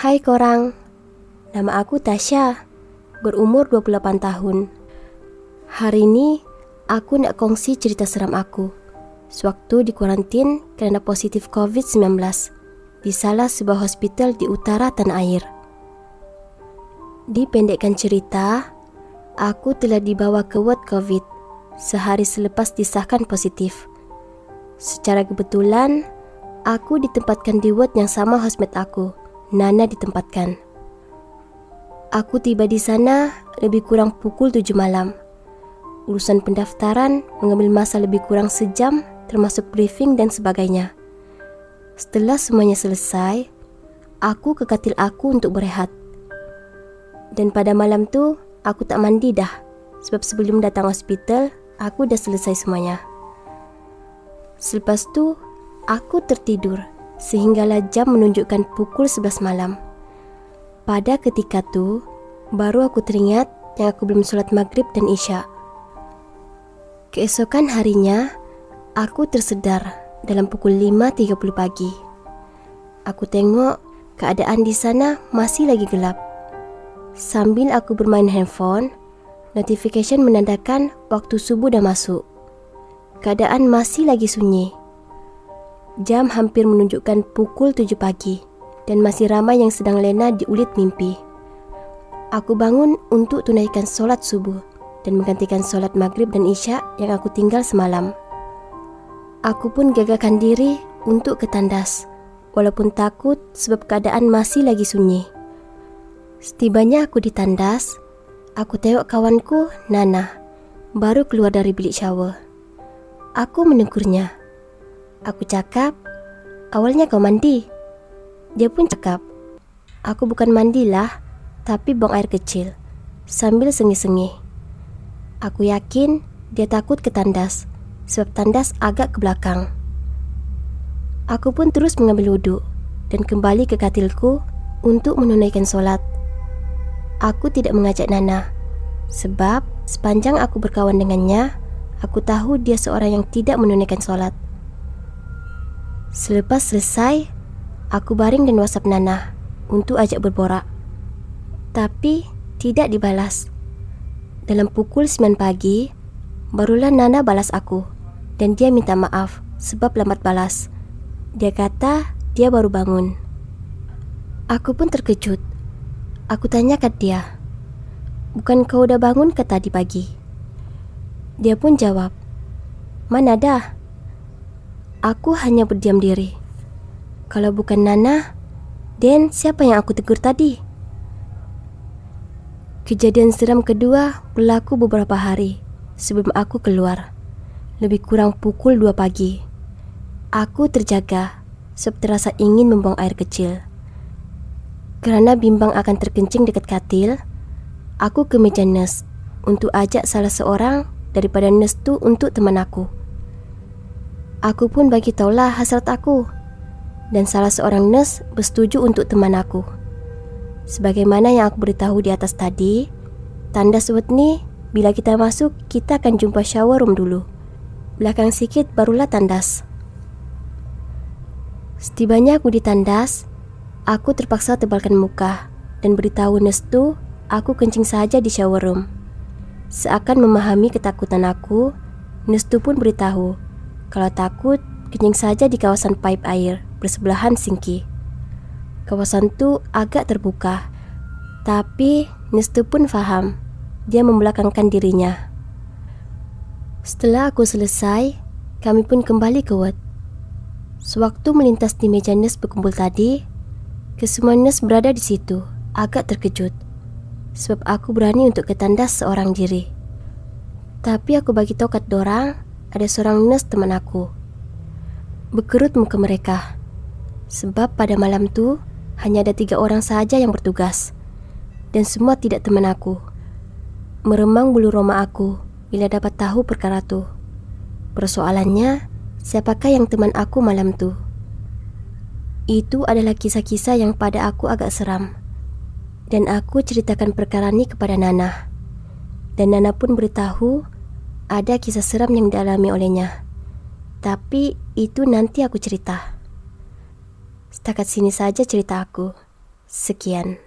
Hai korang, nama aku Tasya, berumur 28 tahun. Hari ini, aku nak kongsi cerita seram aku sewaktu di kuarantin kerana positif COVID-19 di salah sebuah hospital di utara tanah air. Dipendekkan cerita, aku telah dibawa ke ward COVID sehari selepas disahkan positif. Secara kebetulan, aku ditempatkan di ward yang sama housemate aku, Nana, ditempatkan. Aku tiba di sana lebih kurang pukul 7 malam. Urusan pendaftaran mengambil masa lebih kurang sejam, termasuk briefing dan sebagainya. Setelah semuanya selesai, aku ke katil aku untuk berehat. Dan pada malam tu, aku tak mandi dah, sebab sebelum datang hospital, aku dah selesai semuanya. Selepas tu, aku tertidur sehinggalah jam menunjukkan pukul 11 malam. Pada ketika tu, baru aku teringat yang aku belum solat maghrib dan isya. Keesokan harinya, aku tersedar dalam pukul 5.30 pagi. Aku tengok keadaan di sana masih lagi gelap. Sambil aku bermain handphone, notification menandakan waktu subuh dah masuk. Keadaan masih lagi sunyi. Jam hampir menunjukkan pukul 7 pagi dan masih ramai yang sedang lena di ulit mimpi. Aku bangun untuk tunaikan solat subuh dan menggantikan solat maghrib dan isya yang aku tinggal semalam. Aku pun gagahkan diri untuk ke tandas, walaupun takut sebab keadaan masih lagi sunyi. Setibanya aku di tandas, aku tengok kawanku, Nana, baru keluar dari bilik shower. Aku menegurnya. Aku cakap, awalnya kau mandi. Dia pun cakap, aku bukan mandilah, tapi buang air kecil, sambil sengih-sengih. Aku yakin dia takut ke tandas, sebab tandas agak ke belakang. Aku pun terus mengambil wuduk dan kembali ke katilku untuk menunaikan solat. Aku tidak mengajak Nana, sebab sepanjang aku berkawan dengannya, aku tahu dia seorang yang tidak menunaikan solat. Selepas selesai, aku baring dan WhatsApp Nana untuk ajak berborak. Tapi tidak dibalas. Dalam pukul 9 pagi, barulah Nana balas aku dan dia minta maaf sebab lambat balas. Dia kata dia baru bangun. Aku pun terkejut. Aku tanyakan dia, bukan kau udah bangun ke tadi pagi? Dia pun jawab, mana dah? Aku hanya berdiam diri. Kalau bukan Nana, then siapa yang aku tegur tadi? Kejadian seram kedua berlaku beberapa hari sebelum aku keluar. Lebih kurang pukul 2 pagi. Aku terjaga sebab terasa ingin membuang air kecil. Kerana bimbang akan terkencing dekat katil, aku ke meja nurse untuk ajak salah seorang daripada nurse tu untuk teman aku. Aku pun bagi taulah hasrat aku, dan salah seorang nurse bersetuju untuk teman aku. Sebagaimana yang aku beritahu di atas tadi, tandas ward ni bila kita masuk, kita akan jumpa shower room dulu. Belakang sikit barulah tandas. Setibanya aku di tandas, aku terpaksa tebalkan muka dan beritahu nurse tu aku kencing saja di shower room. Seakan memahami ketakutan aku, nurse tu pun beritahu kalau takut, kencing saja di kawasan pipe air bersebelahan sinki. Kawasan tu agak terbuka, tapi nurse tu pun faham. Dia membelakangkan dirinya. Setelah aku selesai, kami pun kembali ke ward. Sewaktu melintas di meja nurse berkumpul tadi, kesemua nurse berada di situ agak terkejut, sebab aku berani untuk ke tandas seorang diri. Tapi aku bagi tahu kat dorang, ada seorang nurse teman aku. Berkerut muka mereka, sebab pada malam tu hanya ada 3 orang sahaja yang bertugas, dan semua tidak teman aku. Meremang bulu roma aku bila dapat tahu perkara tu. Persoalannya, siapakah yang teman aku malam tu? Itu adalah kisah-kisah yang pada aku agak seram, dan aku ceritakan perkara ni kepada Nana. Dan Nana pun beritahu ada kisah seram yang dialami olehnya. Tapi itu nanti aku cerita. Setakat sini saja cerita aku. Sekian.